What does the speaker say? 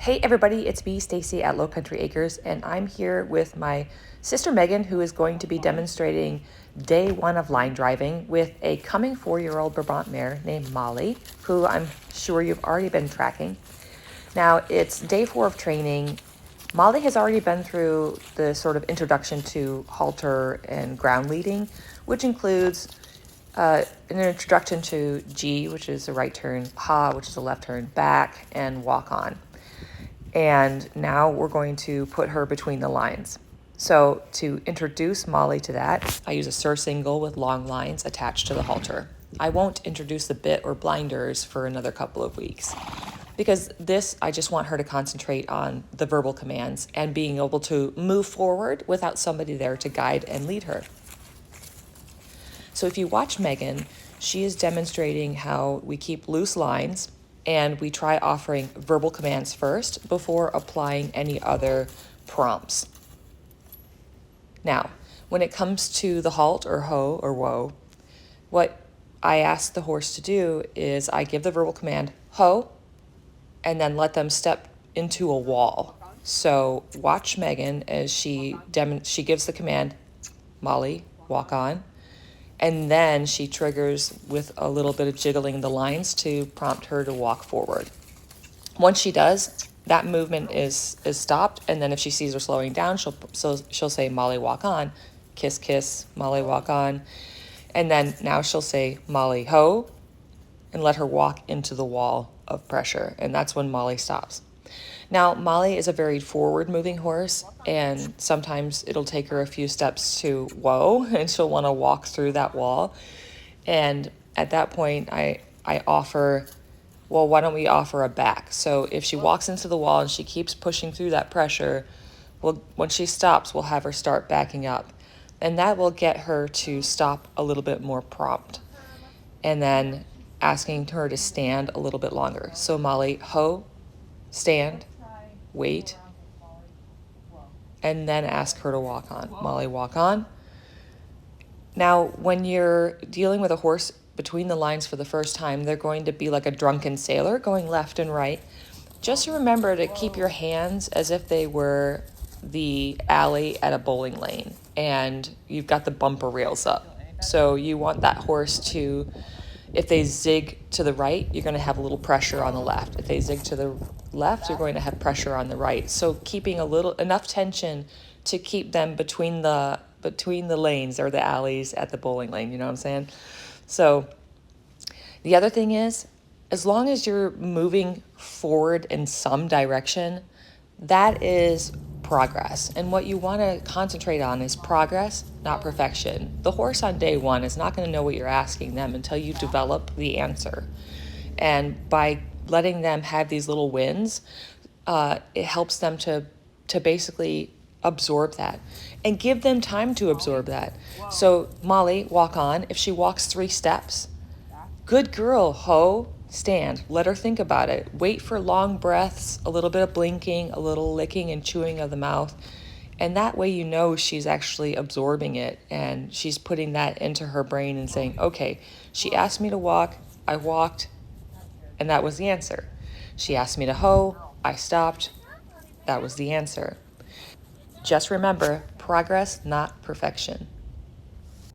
Hey everybody, it's me, Stacy at Low Country Acres, and I'm here with my sister Megan, who is going to be demonstrating day one of line driving with a coming 4-year-old Brabant mare named Molly, who I'm sure you've already been tracking. Now, it's day 4 of training. Molly has already been through the sort of introduction to halter and ground leading, which includes an introduction to G, which is a right turn, ha, which is a left turn, back, and walk on. And now we're going to put her between the lines. So to introduce Molly to that, I use a surcingle with long lines attached to the halter. I won't introduce the bit or blinders for another couple of weeks because I just want her to concentrate on the verbal commands and being able to move forward without somebody there to guide and lead her. So if you watch Megan, she is demonstrating how we keep loose lines and we try offering verbal commands first before applying any other prompts. Now, when it comes to the halt or ho or whoa, what I ask the horse to do is I give the verbal command, ho, and then let them step into a wall. So watch Megan as she gives the command, Molly, walk on. And then she triggers with a little bit of jiggling the lines to prompt her to walk forward. Once she does, that movement is stopped. And then if she sees her slowing down, she'll say, Molly, walk on. Kiss, kiss, Molly, walk on. And then now she'll say, Molly, ho, and let her walk into the wall of pressure. And that's when Molly stops. Now, Molly is a very forward-moving horse, and sometimes it'll take her a few steps to whoa, and she'll want to walk through that wall. And at that point, I offer, well, why don't we offer a back? So if she walks into the wall and she keeps pushing through that pressure, well, when she stops, we'll have her start backing up. And that will get her to stop a little bit more prompt. And then asking her to stand a little bit longer. So Molly, ho, stand, wait, and then ask her to walk on. Molly, walk on. Now, when you're dealing with a horse between the lines for the first time, they're going to be like a drunken sailor going left and right. Just remember to keep your hands as if they were the alley at a bowling lane and you've got the bumper rails up. So you want that horse to, if they zig to the right, you're going to have a little pressure on the left. If they zig to the left, you're going to have pressure on the right. So keeping enough tension to keep them between the lanes or the alleys at the bowling lane, you know what I'm saying? So the other thing is, as long as you're moving forward in some direction, that is progress. And what you want to concentrate on is progress, not perfection. The horse on day one is not going to know what you're asking them until you develop the answer. And by letting them have these little wins, it helps them to basically absorb that and give them time to absorb that. So Molly, walk on. If she walks 3 steps, good girl, ho, stand. Let her think about it. Wait for long breaths, a little bit of blinking, a little licking and chewing of the mouth. And that way you know she's actually absorbing it and she's putting that into her brain and saying, okay, she asked me to walk, I walked, and that was the answer. She asked me to ho, I stopped, that was the answer. Just remember, progress, not perfection.